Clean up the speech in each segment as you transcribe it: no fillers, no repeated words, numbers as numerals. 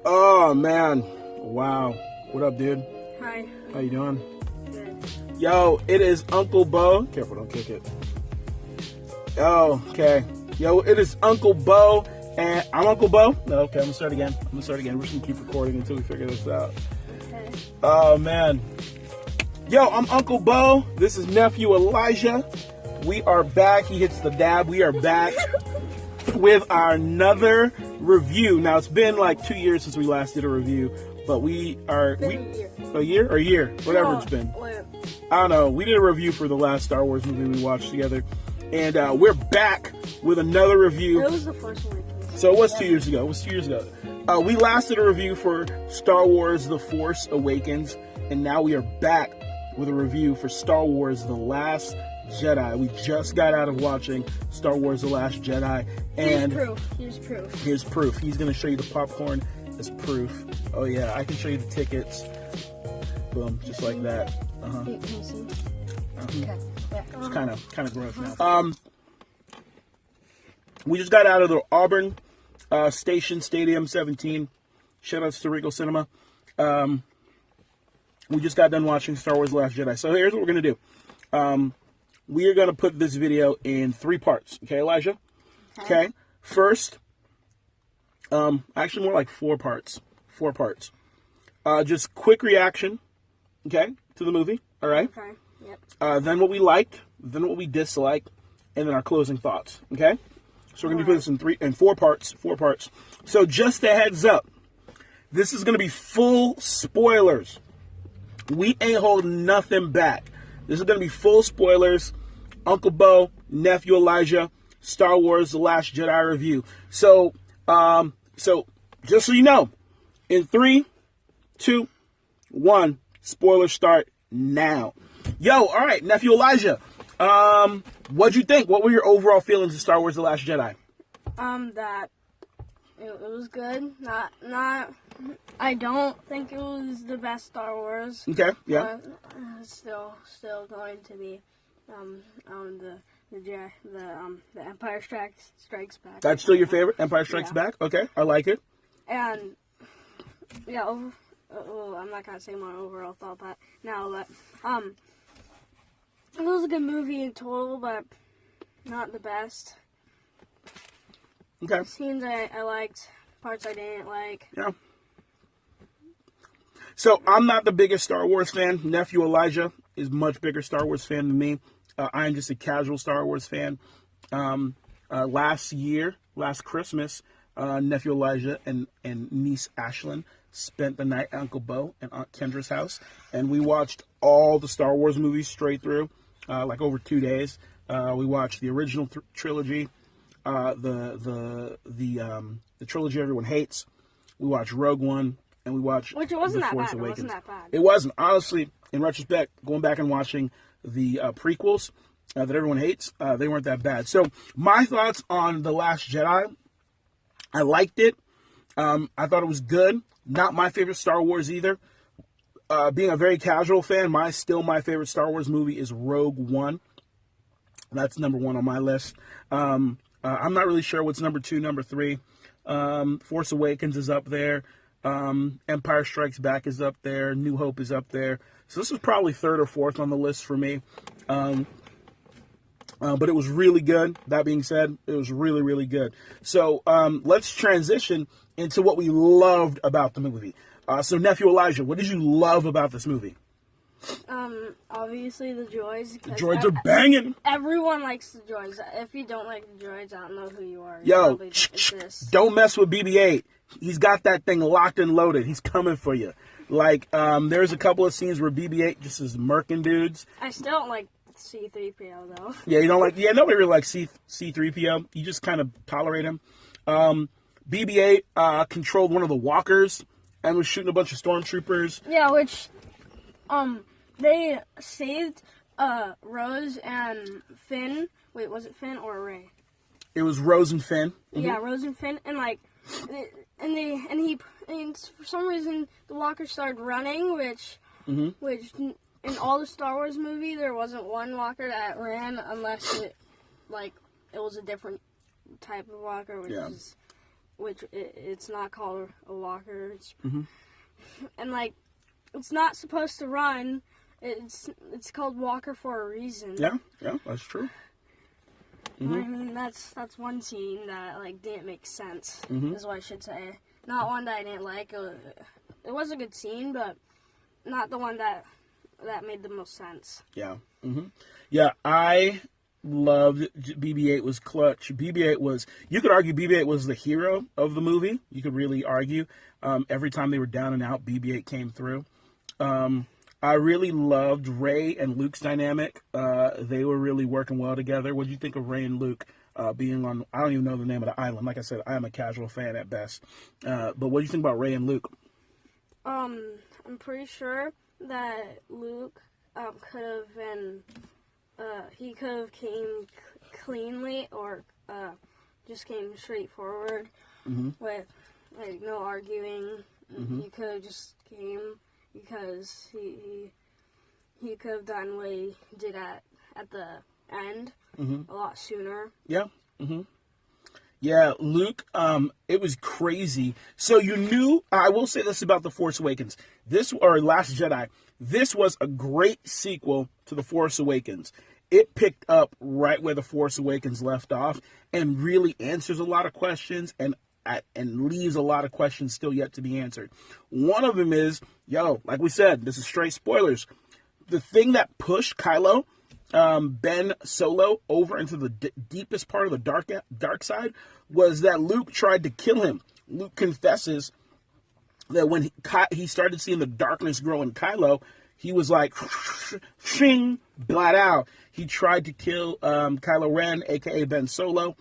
Oh, man. Wow. What up, dude? Hi. How you doing? Good. Yo, it is Uncle Bo. Careful, don't kick it. Oh, okay. Yo, it is Uncle Bo, and I'm Uncle Bo. No, okay, I'm gonna start again. We're just gonna keep recording until we figure this out. Okay. Oh, man. Yo, I'm Uncle Bo. This is Nephew Elijah. We are back. He hits the dab. We are back with our another review. Now, it's been like 2 years since we last did a review, but a year, whatever it's been. I don't know. We did a review for the last Star Wars movie we watched together, and we're back with another review. It was the first one. So it was 2 years ago. We last did a review for Star Wars: The Force Awakens, and now we are back with a review for Star Wars: The Last Jedi. We just got out of watching Star Wars: The Last Jedi, and Here's proof. He's going to show you the popcorn as proof. Oh yeah, I can show you the tickets. Boom, just like that. Can you see? Okay. Yeah. It's kind of gross now. We just got out of the Auburn Station Stadium 17. Shout outs to Regal Cinema. We just got done watching Star Wars: The Last Jedi. So here's what we're going to do. We are going to put this video in 3 parts. Okay, Elijah? Okay. First, actually more like 4 parts. 4 parts. Just quick reaction, okay, to the movie. All right? Okay. Yep. Then what we liked, then what we disliked, and then our closing thoughts. Okay? So we're going to put this in 4 parts. 4 parts. So just a heads up, this is going to be full spoilers. We ain't holding nothing back. This is going to be full spoilers. Uncle Bo, Nephew Elijah, Star Wars: The Last Jedi review. So just so you know, in 3, 2, 1, spoilers start now. Yo, all right, Nephew Elijah. What'd you think? What were your overall feelings of Star Wars: The Last Jedi? That it was good. Not. I don't think it was the best Star Wars. Okay, yeah. Still going to be the Empire Strikes Back. That's still your favorite, Empire Strikes Back? Okay, I like it. And yeah, I'm not gonna say my overall thought, but it was a good movie in total, but not the best. Okay. Scenes I liked, parts I didn't like. Yeah. So I'm not the biggest Star Wars fan. Nephew Elijah is much bigger Star Wars fan than me. I am just a casual Star Wars fan. Last Christmas, Nephew Elijah and niece Ashlyn spent the night at Uncle Bo and Aunt Kendra's house, and we watched all the Star Wars movies straight through, like over 2 days. We watched the original trilogy, the trilogy everyone hates. We watched Rogue One, and we watched The Force Awakens. It wasn't, honestly, in retrospect, going back and watching the prequels that everyone hates, they weren't that bad. So my thoughts on The Last Jedi: I liked it. I thought it was good. Not my favorite Star Wars either. Being a very casual fan, my favorite Star Wars movie is Rogue One. That's number 1 on my list. I'm not really sure what's number 2, number 3. Force Awakens is up there. Empire Strikes Back is up there. New Hope is up there. So this was probably 3rd or 4th on the list for me. But it was really good. That being said, it was really, really good. So let's transition into what we loved about the movie. So Nephew Elijah, what did you love about this movie? Obviously the droids. The droids are banging. Everyone likes the droids. If you don't like the droids, I don't know who you are. Yo, don't mess with BB-8. He's got that thing locked and loaded. He's coming for you. Like, there's a couple of scenes where BB-8 just is murking dudes. I still don't like C-3PO, though. Yeah, you don't like... Yeah, nobody really likes C-3PO. You just kind of tolerate him. BB-8 controlled one of the walkers and was shooting a bunch of stormtroopers. Yeah, which... they saved Rose and Finn. Wait, was it Finn or Rey? It was Rose and Finn. Mm-hmm. Yeah, Rose and Finn, and for some reason the walker started running, which in all the Star Wars movie there wasn't one walker that ran unless it was a different type of walker, which is which it's not called a walker. Mm-hmm. And like, it's not supposed to run. It's called walker for a reason. Yeah, that's true. Mm-hmm. I mean, that's one scene that like didn't make sense. Mm-hmm. Is what I should say. Not one that I didn't like. It was a good scene, but not the one that made the most sense. Yeah. Mm-hmm. Yeah, I loved BB-8 was clutch. BB-8 was, you could argue BB-8 was the hero of the movie. You could really argue. Every time they were down and out, BB-8 came through. I really loved Rey and Luke's dynamic. They were really working well together. What did you think of Rey and Luke being on, I don't even know the name of the island. Like I said, I am a casual fan at best. But what do you think about Rey and Luke? I'm pretty sure that Luke could have been, he could have came cleanly or just came straight forward with like no arguing. He could have just came because he could have done what he did at the end a lot sooner. Yeah. Mm-hmm. Yeah, Luke, it was crazy. So you knew, I will say this about The Force Awakens. Or Last Jedi. This was a great sequel to The Force Awakens. It picked up right where The Force Awakens left off and really answers a lot of questions and leaves a lot of questions still yet to be answered. One of them is, like we said, this is straight spoilers. The thing that pushed Kylo, Ben Solo, over into the deepest part of the dark side was that Luke tried to kill him. Luke confesses that when he started seeing the darkness grow in Kylo, he was like, shing, blat out. He tried to kill Kylo Ren, aka Ben Solo.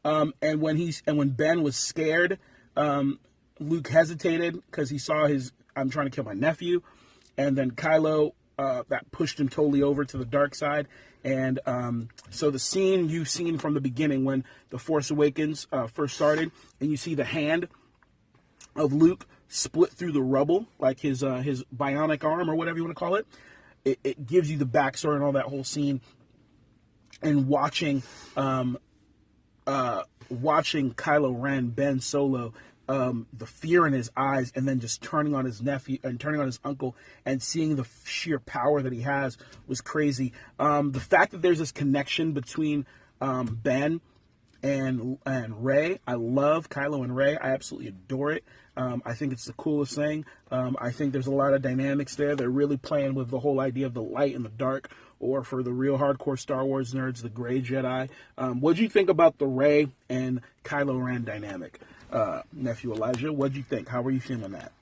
And when Ben was scared, Luke hesitated because he saw I'm trying to kill my nephew. And then Kylo, that pushed him totally over to the dark side. And so the scene you've seen from the beginning when The Force Awakens first started, and you see the hand of Luke split through the rubble, like his bionic arm or whatever you want to call it. It gives you the backstory and all that whole scene. And watching Kylo Ren, Ben Solo, the fear in his eyes, and then just turning on his nephew and turning on his uncle and seeing the sheer power that he has was crazy. The fact that there's this connection between Ben and Rey, I love Kylo and Rey. I absolutely adore it. I think it's the coolest thing. I think there's a lot of dynamics there. They're really playing with the whole idea of the light and the dark, or for the real hardcore Star Wars nerds, the gray Jedi. What do you think about the Rey and Kylo Ren dynamic? Nephew Elijah, what do you think? How were you feeling that?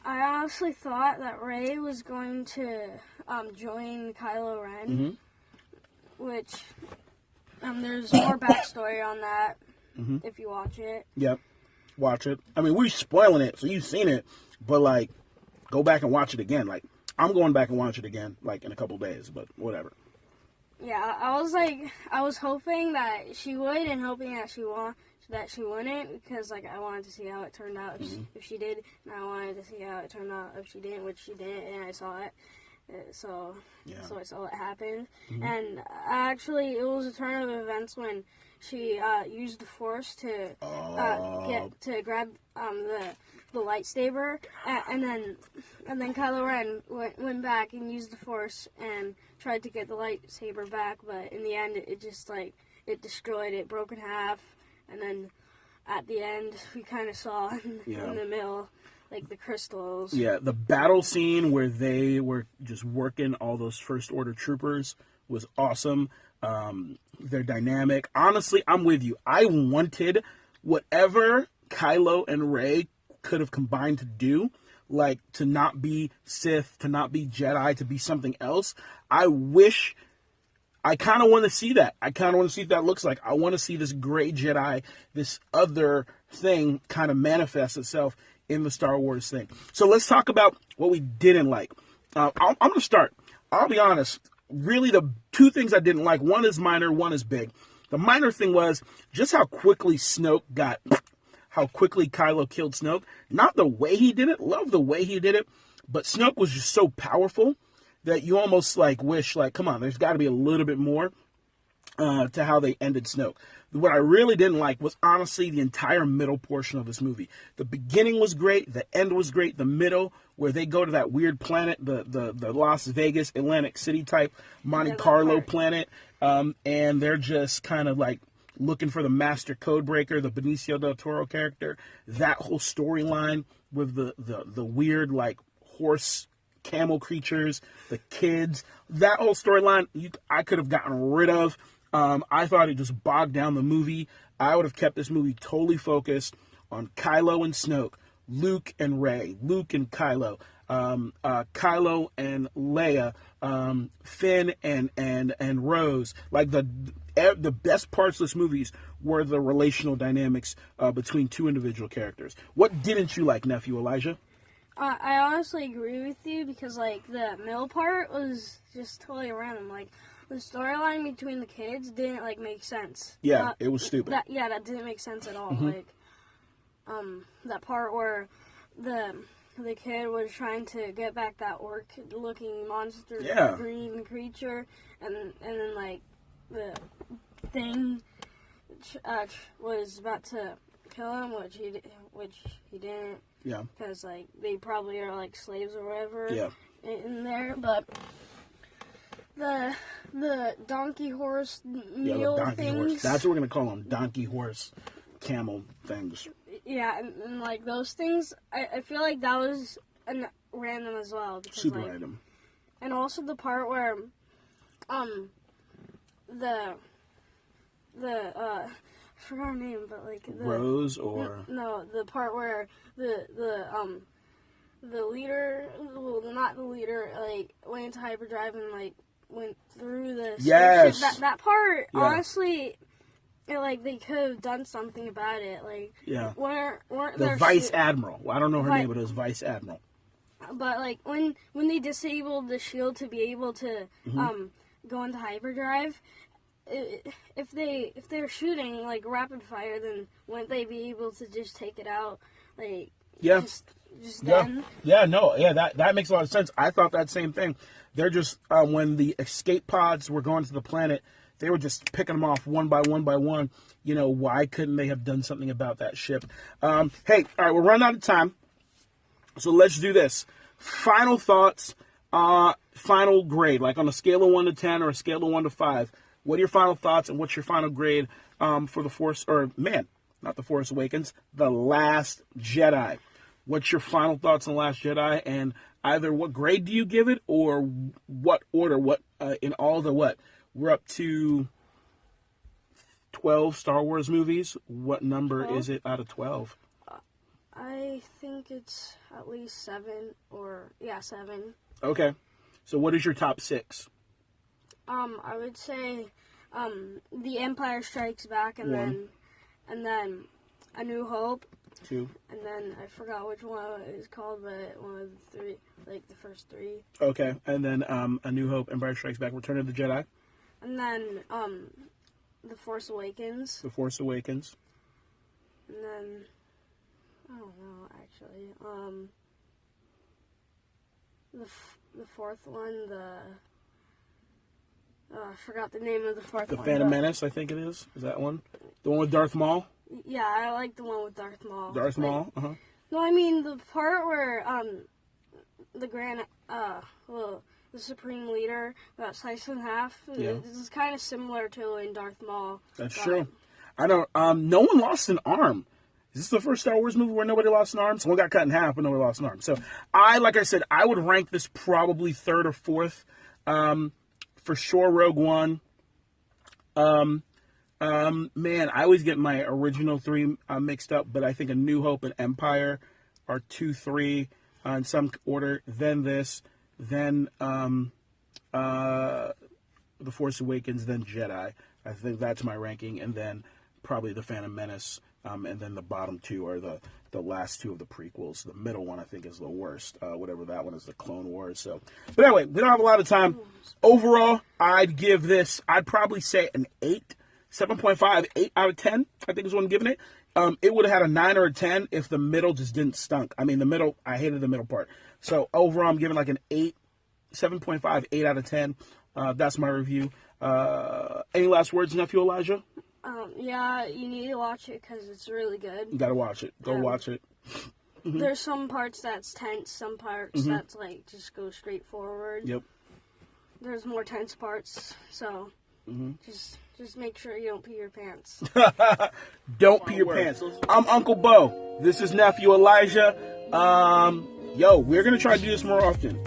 I honestly thought that Rey was going to join Kylo Ren, which there's more backstory on that if you watch it. Yep, watch it. I mean, we're spoiling it, so you've seen it, but like, go back and watch it again. Like, I'm going back and watch it again, like in a couple days, but whatever. Yeah, I was hoping that she would, and hoping that she wouldn't, because like I wanted to see how it turned out if she did, and I wanted to see how it turned out if she didn't, which she didn't, and I saw it. So I saw it happen, and actually it was a turn of events when she used the Force to grab the lightsaber, and then Kylo Ren went back and used the Force and tried to get the lightsaber back, but in the end it just like it destroyed it, broke in half, and then at the end we kind of saw in the middle, like the crystals. Yeah, the battle scene where they were just working all those First Order troopers was awesome. Their dynamic. Honestly, I'm with you. I wanted whatever Kylo and Rey could have combined to do, like to not be Sith, to not be Jedi, to be something else. I kind of want to see that. I kind of want to see what that looks like. I want to see this gray Jedi, this other thing kind of manifest itself in the Star Wars thing. So let's talk about what we didn't like. I'm going to start. I'll be honest. Really, the two things I didn't like, one is minor, one is big. The minor thing was just how quickly Kylo killed Snoke. Not the way he did it. Love the way he did it. But Snoke was just so powerful that you almost like wish, like, come on, there's got to be a little bit more. to how they ended Snoke. What I really didn't like was honestly the entire middle portion of this movie. The beginning was great, the end was great, the middle where they go to that weird planet, the Las Vegas, Atlantic City type Monte Carlo planet, and they're just kind of like looking for the master code breaker, the Benicio del Toro character. That whole storyline with the weird like horse camel creatures, the kids, that whole storyline I could have gotten rid of. I thought it just bogged down the movie. I would have kept this movie totally focused on Kylo and Snoke, Luke and Rey, Luke and Kylo, Kylo and Leia, Finn and Rose. Like the best parts of this movie were the relational dynamics between two individual characters. What didn't you like, Nephew Elijah? I honestly agree with you because like the middle part was just totally random. Like the storyline between the kids didn't like make sense. Yeah, it was stupid. That didn't make sense at all. Mm-hmm. Like that part where the kid was trying to get back that orc-looking monster, green creature, and then like the thing was about to kill him, which he didn't. Yeah. Because like they probably are like slaves or whatever. Yeah. In there, but the donkey horse mule things. Horse. That's what we're gonna call them. Donkey horse, camel things. Yeah, and like those things, I feel like that was random as well. Because, super like, random. And also the part where, I forgot her name, but like Rose or no, the part where the leader, well, not the leader, like went into hyperdrive and like went through the spaceship. That part, honestly. Like they could have done something about it. Like weren't the Vice Admiral? Well, I don't know her name, but it was Vice Admiral. But like when they disabled the shield to be able to go into hyperdrive, if they're shooting like rapid fire, then wouldn't they be able to just take it out? Like just then? That makes a lot of sense. I thought that same thing. They're just when the escape pods were going to the planet. They were just picking them off one by one. You know, why couldn't they have done something about that ship? Hey, all right, we're running out of time. So let's do this. Final thoughts, final grade, like on a scale of 1 to 10 or a scale of 1 to 5. What are your final thoughts and what's your final grade for not The Force Awakens, The Last Jedi? What's your final thoughts on The Last Jedi? And either what grade do you give it or what order, in all the what? We're up to 12 Star Wars movies. What number 12? Is it out of 12? I think it's at least 7 7. Okay. So what is your top 6? I would say The Empire Strikes Back and 1. then A New Hope. 2. And then I forgot which one it was called, but one of the 3, like the first 3. Okay. And then A New Hope, Empire Strikes Back, Return of the Jedi. And then, The Force Awakens. The Force Awakens. And then, I don't know, actually. The fourth one, I forgot the name of the fourth one. The Phantom Menace, I think it is. Is that one? The one with Darth Maul? Yeah, I like the one with Darth Maul. Darth Maul? Uh-huh. No, I mean, the part where, the the Supreme Leader got sliced in half. Yeah. This is kind of similar to in Darth Maul. That's true. I don't. No one lost an arm. Is this the first Star Wars movie where nobody lost an arm? Someone got cut in half, but nobody lost an arm. So like I said, I would rank this probably 3rd or 4th. For sure, Rogue One. Man, I always get my original 3 mixed up, but I think A New Hope and Empire are 2, 3 in some order. Then this. Then The Force Awakens, then Jedi. I think that's my ranking, and then probably The Phantom Menace, and then the bottom 2 are the last 2 of the prequels. The middle one I think is the worst. Whatever that one is, the Clone Wars. So, but anyway, we don't have a lot of time. Overall, I'd probably say an 8, 7.5, 8 out of 10. I think is what I'm giving it. It would have had a 9 or a 10 if the middle just didn't stunk. I mean, the middle, I hated the middle part. So overall, I'm giving like an 8, 7.5, 8 out of 10. That's my review. Any last words, Nephew Elijah? Yeah, you need to watch it because it's really good. You gotta watch it. Go watch it. There's some parts that's tense, some parts that's like just go straight forward. Yep. There's more tense parts, so just make sure you don't pee your pants. Don't pee your pants. I'm Uncle Bo. This is Nephew Elijah. We're gonna try to do this more often.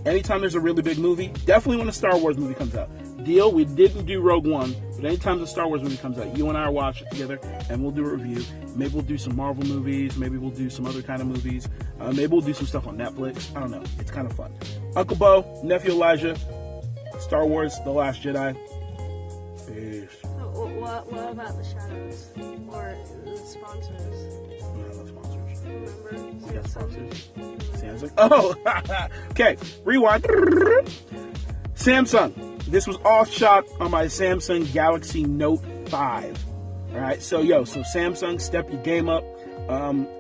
Anytime there's a really big movie, definitely when a Star Wars movie comes out. Deal, we didn't do Rogue One, but anytime the Star Wars movie comes out, you and I will watch it together, and we'll do a review. Maybe we'll do some Marvel movies. Maybe we'll do some other kind of movies. Maybe we'll do some stuff on Netflix. I don't know. It's kind of fun. Uncle Bo, Nephew Elijah, Star Wars, The Last Jedi. Peace. What about the shadows or the sponsors? No sponsors. Remember? We got sponsors. Samsung. Oh, okay. Rewind. Samsung. This was all shot on my Samsung Galaxy Note 5. All right. So Samsung, step your game up.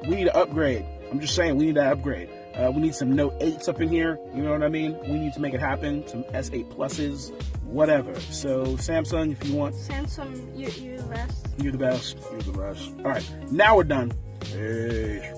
We need to upgrade. I'm just saying, we need to upgrade. We need some Note 8s up in here. You know what I mean? We need to make it happen. Some S8 Pluses, whatever. So Samsung, if you want. Samsung, you're the best. You're the best. You're the best. All right. Now we're done. Peace.